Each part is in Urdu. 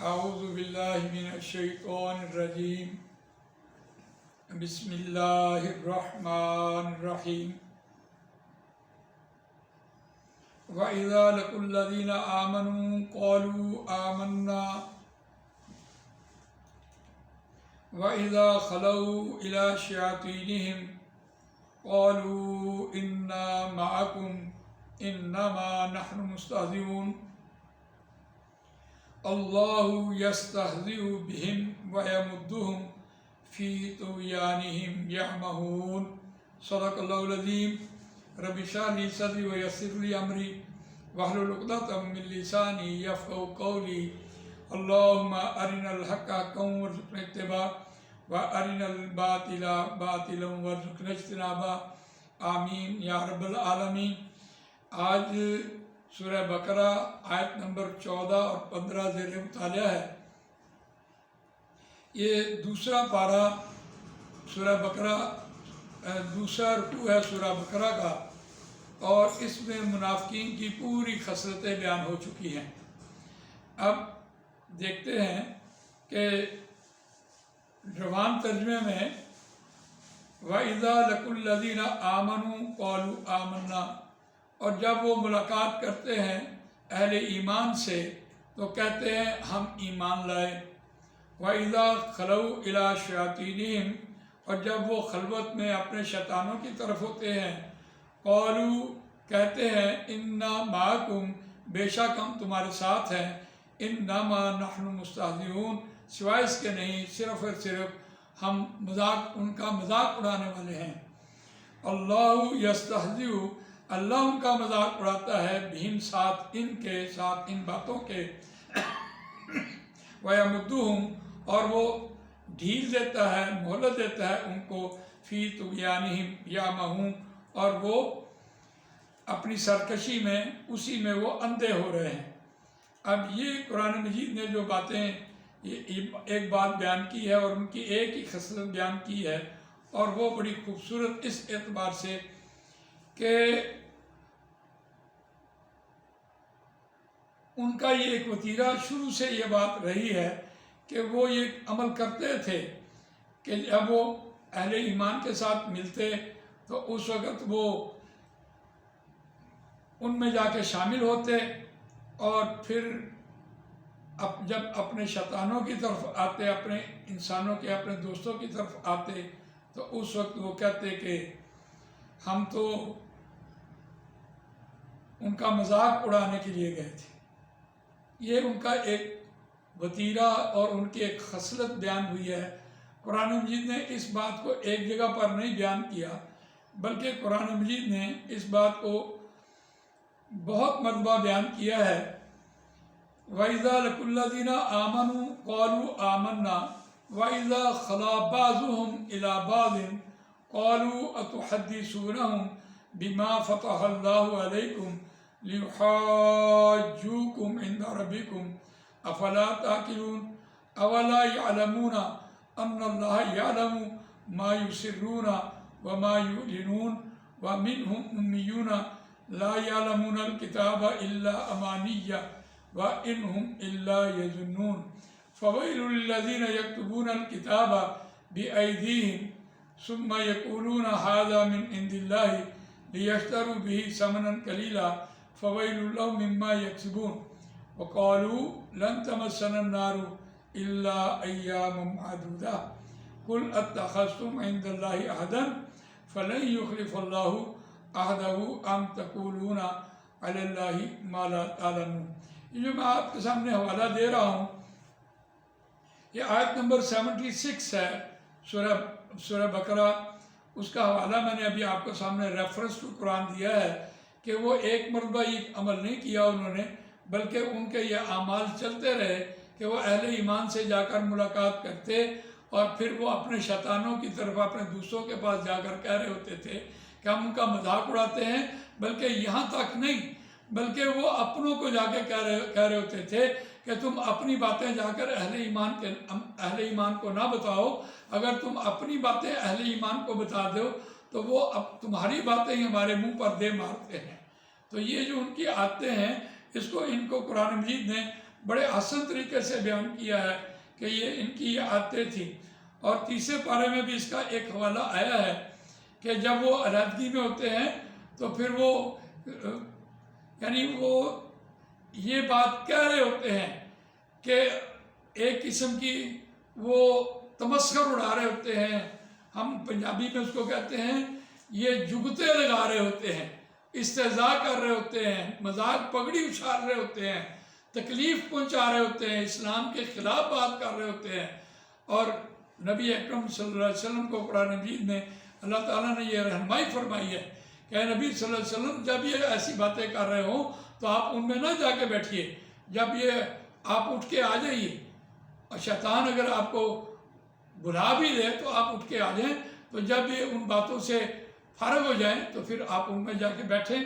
اعوذ باللہ من الشیطان الرجیم بسم اللہ الرحمن الرحیم وَإِذَا لَقُوا الَّذِينَ آمَنُوا قَالُوا آمَنَّا وَإِذَا خَلَوْا إِلَى شَيَاطِينِهِمْ قَالُوا إِنَّا مَعَكُمْ إِنَّمَا نَحْنُ مُسْتَهْزِئُونَ اللہ یستہزئ بہم ویمدہم فی طغیانہم یعمہون۔ صدق اللہ العظیم۔ رب اشرح لی صدری ویسر لی امری واحلل عقدۃ من لسانی یفقہوا قولی۔ اللہم ارنا الحق حقا وارزقنا اتباعہ وارنا الباطل باطلا وارزقنا اجتنابہ، آمین یا رب العالمین۔ آج سورہ بقرہ آیت نمبر 14 اور 15 زیر مطالعہ ہے۔ یہ دوسرا پارہ سورہ بقرہ، دوسرا رکوع ہے سورہ بقرہ کا، اور اس میں منافقین کی پوری خصلتیں بیان ہو چکی ہیں۔ اب دیکھتے ہیں کہ روان ترجمے میں وَإِذَا لَقُوا الَّذِينَ آمَنُوا قَالُوا آمَنَّا، اور جب وہ ملاقات کرتے ہیں اہل ایمان سے تو کہتے ہیں ہم ایمان لائے۔ وَإِذَا خَلَوْا إِلَى شَيَاطِينِهِمْ، اور جب وہ خلوت میں اپنے شیطانوں کی طرف ہوتے ہیں قَالُوا، کہتے ہیں اِنَّا مَعَكُمْ، بے شک ہم تمہارے ساتھ ہیں، إِنَّمَا نَحْنُ مُسْتَهْزِئُونَ، سوائے اس کے نہیں، صرف اور صرف ہم ان کا مذاق اڑانے والے ہیں۔ اللہ یستہزئ، اللہ ان کا مذاق اڑاتا ہے، بہم ساتھ ان کے، ساتھ ان باتوں کے، وَيَمُدُّهُمْ، اور وہ ڈھیل دیتا ہے، مہلت دیتا ہے ان کو، فی طغیانہم یعمہون، اور وہ اپنی سرکشی میں، اسی میں وہ اندھے ہو رہے ہیں۔ اب یہ قرآن مجید نے جو باتیں ایک بات بیان کی ہے اور ان کی ایک ہی خصلت بیان کی ہے، اور وہ بڑی خوبصورت اس اعتبار سے کہ ان کا یہ ایک وتیرہ شروع سے یہ بات رہی ہے کہ وہ یہ عمل کرتے تھے کہ جب وہ اہل ایمان کے ساتھ ملتے تو اس وقت وہ ان میں جا کے شامل ہوتے، اور پھر جب اپنے شیطانوں کی طرف آتے، اپنے انسانوں کے، اپنے دوستوں کی طرف آتے، تو اس وقت وہ کہتے کہ ہم تو ان کا مذاق اڑانے کے لیے گئے تھے۔ یہ ان کا ایک وتیرہ اور ان کی ایک خصلت بیان ہوئی ہے۔ قرآن مجید نے اس بات کو ایک جگہ پر نہیں بیان کیا، بلکہ قرآن مجید نے اس بات کو بہت مرتبہ بیان کیا ہے۔ وَإِذَا لَقُوا الَّذِينَ آمَنُوا قَالُوا آمَنَّا وَإِذَا خَلَا بَعْضُهُمْ إِلَى بَعْضٍ قَالُوا أَتُحَدِّثُونَهُمْ بِمَا فَتَحَ اللَّهُ عَلَيْكُمْ لِيُحَاجُّوكُمْ عِنْدَ رَبِّكُمْ أَفَلَا تَعْقِلُونَ أَوَلَا يَعْلَمُونَ أَنَّ اللَّهَ يَعْلَمُ مَا يُسِرُّونَ وَمَا يُعْلِنُونَ وَمِنْهُمْ أُمِّيُّونَ لَا يَعْلَمُونَ الْكِتَابَ إِلَّا أَمَانِيَّ وَإِنْهُمْ إِلَّا يَظُنُّونَ فَوَيْلٌ لِّلَّذِينَ يَكْتُبُونَ الْكِتَابَ بِأَيْدِيهِمْ ثُمَّ يَقُولُونَ هَذَا مِنْ عِنْدِ اللَّهِ لِيَشْتَرُوا بِهِ ثَمَنًا قَلِيلًا فَوَيْلٌ لَّهُم مِّمَّا يَكْسِبُونَ وَقَالُوا لَن تَمَسَّنَا النَّارُ إِلَّا أَيَّامًا مَّعْدُودَةً قُلْ أَتَّخَذْتُمْ عِندَ اللَّهِ عَهْدًا فَلَن يُخْلِفَ اللَّهُ عَهْدَهُ أَمْ تَقُولُونَ عَلَى اللَّهِ مَا لَا تَعْلَمُونَ۔ یہ جو میں آپ کے سامنے حوالہ دے رہا ہوں، یہ آیت نمبر 76 ہے سورہ بقرہ۔ اس کا حوالہ میں نے ابھی آپ کے سامنے ریفرنس ٹو قرآن دیا ہے کہ وہ ایک مرتبہ یہ عمل نہیں کیا انہوں نے، بلکہ ان کے یہ اعمال چلتے رہے کہ وہ اہل ایمان سے جا کر ملاقات کرتے، اور پھر وہ اپنے شیطانوں کی طرف، اپنے دوستوں کے پاس جا کر کہہ رہے ہوتے تھے کہ ہم ان کا مذاق اڑاتے ہیں، بلکہ یہاں تک نہیں، بلکہ وہ اپنوں کو جا کے کہہ رہے ہوتے تھے کہ تم اپنی باتیں جا کر اہل ایمان کو نہ بتاؤ، اگر تم اپنی باتیں اہل ایمان کو بتا دو تو وہ اب تمہاری باتیں ہی ہمارے منہ پر دے مارتے ہیں۔ تو یہ جو ان کی عادتیں ہیں، ان کو قرآن مجید نے بڑے حسن طریقے سے بیان کیا ہے کہ یہ ان کی یہ عادتیں تھیں۔ اور تیسرے پارے میں بھی اس کا ایک حوالہ آیا ہے کہ جب وہ علیحدگی میں ہوتے ہیں تو پھر وہ یعنی وہ یہ بات کہہ رہے ہوتے ہیں کہ ایک قسم کی وہ تمسخر اڑا رہے ہوتے ہیں، ہم پنجابی میں اس کو کہتے ہیں یہ جگتے لگا رہے ہوتے ہیں، استہزاء کر رہے ہوتے ہیں، مذاق پگڑی اچھال رہے ہوتے ہیں، تکلیف پہنچا رہے ہوتے ہیں، اسلام کے خلاف بات کر رہے ہوتے ہیں۔ اور نبی اکرم صلی اللہ علیہ وسلم کو قرآن مجید میں اللہ تعالیٰ نے یہ رہنمائی فرمائی ہے کہ نبی صلی اللہ علیہ وسلم جب یہ ایسی باتیں کر رہے ہوں تو آپ ان میں نہ جا کے بیٹھیے، جب یہ آپ اٹھ کے آ جائیے، اور شیطان اگر آپ کو بلا بھی دے تو آپ اٹھ کے آ جائیں، تو جب یہ ان باتوں سے فارغ ہو جائیں تو پھر آپ ان میں جا کے بیٹھیں۔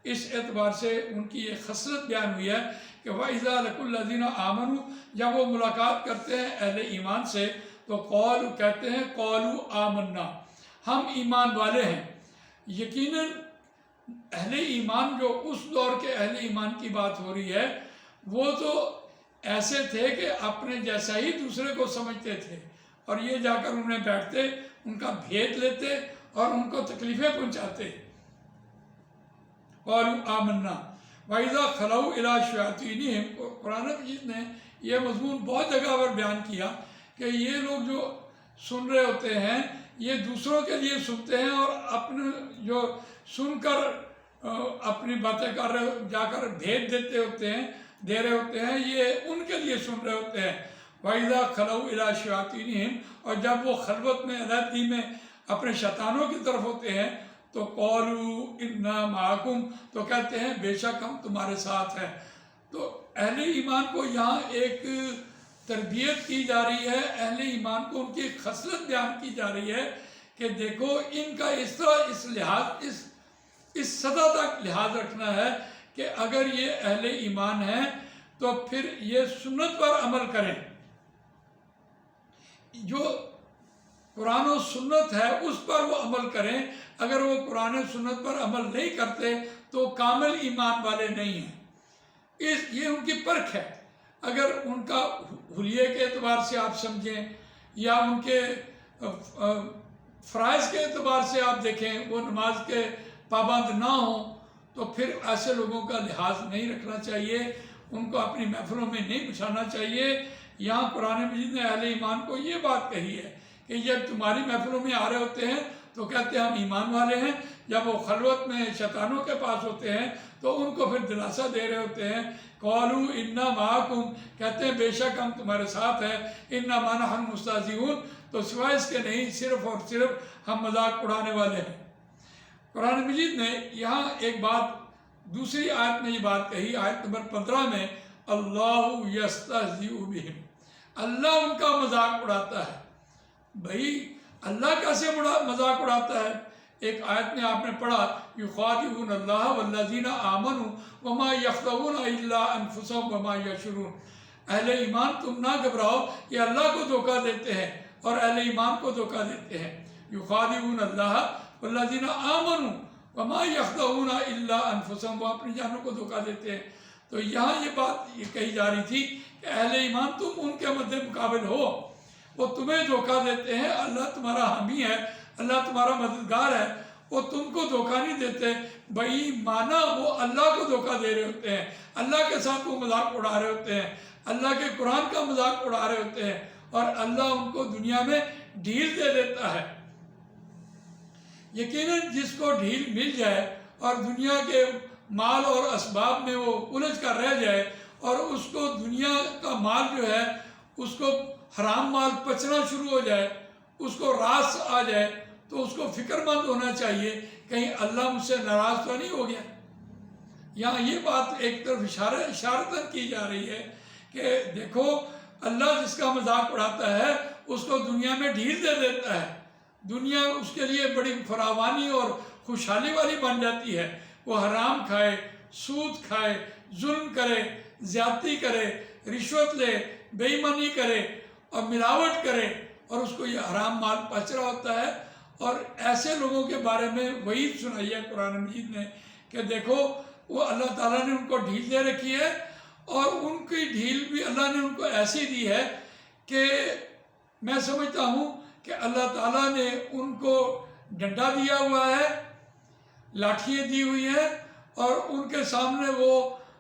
اس اعتبار سے ان کی یہ خصلت بیان ہوئی ہے کہ وَإِذَا لَقُوا الَّذِينَ آمَنُوا، جب وہ ملاقات کرتے ہیں اہل ایمان سے تو قالوا کہتے ہیں قالوا آمنا، ہم ایمان والے ہیں۔ یقیناً اہل ایمان جو اس دور کے اہل ایمان کی بات ہو رہی ہے وہ تو ایسے تھے کہ اپنے جیسا ہی دوسرے کو سمجھتے تھے، اور یہ جا کر انہیں بیٹھتے، ان کا بھید لیتے اور ان کو تکلیفیں پہنچاتے۔ قالوا آمنا وَإِذَا خَلَوْا إِلَىٰ شَيَاطِينِهِمْ، قرآن مجید نے یہ مضمون بہت جگہ پر بیان کیا کہ یہ لوگ جو سن رہے ہوتے ہیں یہ دوسروں کے لیے سنتے ہیں، اور اپنے جو سن کر اپنی باتیں کر رہے جا کر بھید دیتے ہوتے ہیں، دے رہے ہوتے ہیں، یہ ان کے لیے سن رہے ہوتے ہیں۔ وَإِذَا خَلَوْا إِلَىٰ شَيَاطِينِهِمْ، اور جب وہ خلوت میں علیحدگی میں اپنے شیطانوں کی طرف ہوتے ہیں تو قَالُوا إِنَّا مَعَكُمْ، تو کہتے ہیں بے شک ہم تمہارے ساتھ ہیں۔ تو اہل ایمان کو یہاں ایک تربیت کی جا رہی ہے، اہل ایمان کو ان کی ایک خصلت بیان کی جا رہی ہے کہ دیکھو ان کا اس طرح اس سطح تک لحاظ رکھنا ہے کہ اگر یہ اہل ایمان ہیں تو پھر یہ سنت پر عمل کریں، جو قرآن و سنت ہے اس پر وہ عمل کریں۔ اگر وہ قرآن و سنت پر عمل نہیں کرتے تو کامل ایمان والے نہیں ہیں۔ یہ ان کی پرکھ ہے۔ اگر ان کا حلیے کے اعتبار سے آپ سمجھیں یا ان کے فرائض کے اعتبار سے آپ دیکھیں وہ نماز کے پابند نہ ہوں تو پھر ایسے لوگوں کا لحاظ نہیں رکھنا چاہیے، ان کو اپنی محفلوں میں نہیں بچھانا چاہیے۔ یہاں قرآن مجید نے اہل ایمان کو یہ بات کہی ہے کہ جب تمہاری محفلوں میں آ رہے ہوتے ہیں تو کہتے ہیں ہم ایمان والے ہیں، جب وہ خلوت میں شیطانوں کے پاس ہوتے ہیں تو ان کو پھر دلاسا دے رہے ہوتے ہیں۔ قَالُوا إِنَّا مَعَكُمْ، کہتے ہیں بے شک ہم تمہارے ساتھ ہیں۔ إِنَّمَا نَحْنُ مُسْتَهْزِئُونَ، تو سوائے اس کے نہیں، صرف اور صرف ہم مذاق اڑانے والے ہیں۔ قرآن مجید نے یہاں ایک بات دوسری آیت میں یہ بات کہی، آیت نمبر 15 میں اللہ یستہزئ بہم، اللہ ان کا مذاق اڑاتا ہے۔ بھائی اللہ کیسے مذاق اڑاتا ہے؟ ایک آیت میں آپ نے پڑھا یخادعون اللہ والذین آمنوا وما یخدعون الا انفسهم وما یشعرون، اہل ایمان تم نہ گھبراؤ، یہ اللہ کو دھوکہ دیتے ہیں اور اہل ایمان کو دھوکہ دیتے ہیں۔ یخادعون اللہ والذین آمنوا وما یخدعون الا انفسهم، وہ اپنی جانوں کو دھوکہ دیتے ہیں۔ تو یہاں یہ بات یہ کہی جا رہی تھی کہ اہل ایمان تم ان کے مد مقابل ہو، وہ تمہیں دھوکہ دیتے ہیں، اللہ تمہارا حامی ہے، اللہ تمہارا مددگار ہے، وہ تم کو دھوکہ نہیں دیتے۔ بھائی مانا وہ اللہ کو دھوکہ دے رہے ہوتے ہیں، اللہ کے ساتھ وہ مذاق اڑا رہے ہوتے ہیں، اللہ کے قرآن کا مذاق اڑا رہے ہوتے ہیں، اور اللہ ان کو دنیا میں ڈھیل دے دیتا ہے۔ یقیناً جس کو ڈھیل مل جائے اور دنیا کے مال اور اسباب میں وہ الجھ کر رہ جائے اور اس کو دنیا کا مال جو ہے اس کو حرام مال پچنا شروع ہو جائے، اس کو راس آ جائے، تو اس کو فکر مند ہونا چاہیے کہیں اللہ مجھ سے ناراض تو نہیں ہو گیا۔ یہاں یہ بات ایک طرف اشارتاً کی جا رہی ہے کہ دیکھو اللہ جس کا مذاق اڑاتا ہے اس کو دنیا میں ڈھیل دے دیتا ہے، دنیا اس کے لیے بڑی فراوانی اور خوشحالی والی بن جاتی ہے۔ وہ حرام کھائے، سود کھائے، ظلم کرے، زیادتی کرے، رشوت لے، بے ایمانی کرے اور ملاوٹ کرے، اور اس کو یہ حرام مال پچ رہا ہوتا ہے۔ اور ایسے لوگوں کے بارے میں وعید سنائی ہے قرآن مجید نے کہ دیکھو وہ اللہ تعالیٰ نے ان کو ڈھیل دے رکھی ہے اور ان کی ڈھیل بھی اللہ نے ان کو ایسی دی ہے کہ میں سمجھتا ہوں کہ اللہ تعالیٰ نے ان کو ڈنڈا دیا ہوا ہے، لاٹھیاں دی ہوئی ہیں، اور ان کے سامنے وہ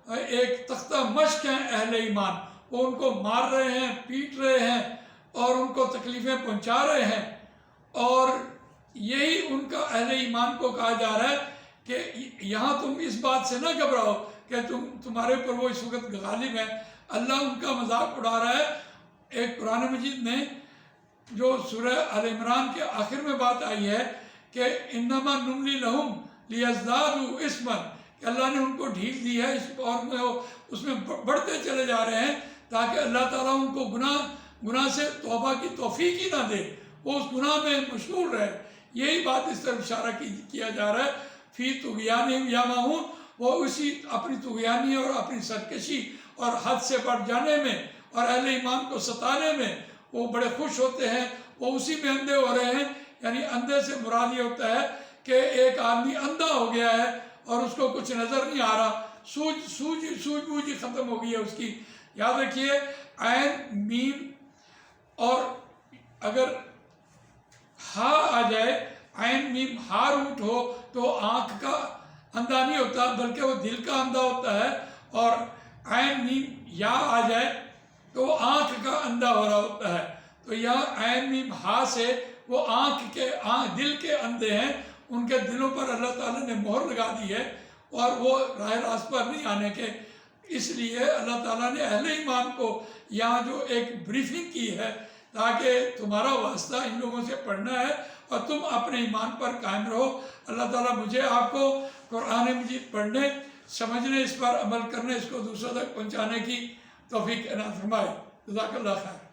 ایک تختہ مشق ہیں اہل ایمان، وہ ان کو مار رہے ہیں، پیٹ رہے ہیں اور ان کو تکلیفیں پہنچا رہے ہیں۔ اور یہی ان کا اہل ایمان کو کہا جا رہا ہے کہ یہاں تم اس بات سے نہ گھبراؤ کہ تمہارے اوپر وہ اس وقت غالب ہیں۔ اللہ ان کا مذاق اڑا رہا ہے۔ ایک قرآن مجید میں جو سورہ آل عمران کے آخر میں بات آئی ہے کہ انما نملی لہم لیزدادوا اثما، کہ اللہ نے ان کو ڈھیل دی ہے اس میں بڑھتے چلے جا رہے ہیں تاکہ اللہ تعالیٰ ان کو گناہ سے توبہ کی توفیق ہی نہ دے، وہ اس گناہ میں مشغول رہے۔ یہی بات اس طرف اشارہ کیا جا رہا ہے، فی طغیانہم یعمہون، وہ اسی اپنی طغیانی اور اپنی سرکشی اور حد سے بڑھ جانے میں اور اہل ایمان کو ستانے میں وہ بڑے خوش ہوتے ہیں، وہ اسی میں اندھے ہو رہے ہیں۔ یعنی اندھے سے مراد یہ ہوتا ہے کہ ایک آدمی اندھا ہو گیا ہے اور اس کو کچھ نظر نہیں آ رہا، سوجھ بوجھ ختم ہو گئی ہے اس کی۔ یاد رکھیے عین میم، اور اگر ہا آ جائے، عین میم ہا روٹ ہو تو آنکھ کا اندھا نہیں ہوتا بلکہ وہ دل کا اندھا ہوتا ہے، اور عین میم یا آ جائے تو وہ آنکھ کا اندھا ہو رہا ہوتا ہے۔ تو یہاں عین میم ہا سے وہ دل کے اندھے ہیں، ان کے دلوں پر اللہ تعالیٰ نے مہر لگا دی ہے اور وہ راہ راست پر نہیں آنے کے۔ اس لیے اللہ تعالیٰ نے اہل ایمان کو یہاں جو ایک بریفنگ کی ہے تاکہ تمہارا واسطہ ان لوگوں سے پڑھنا ہے اور تم اپنے ایمان پر قائم رہو۔ اللہ تعالیٰ مجھے آپ کو قرآن مجید پڑھنے، سمجھنے، اس پر عمل کرنے، اس کو دوسروں تک پہنچانے کی توفیق عنایت فرمائے۔ جزاک اللہ خیر۔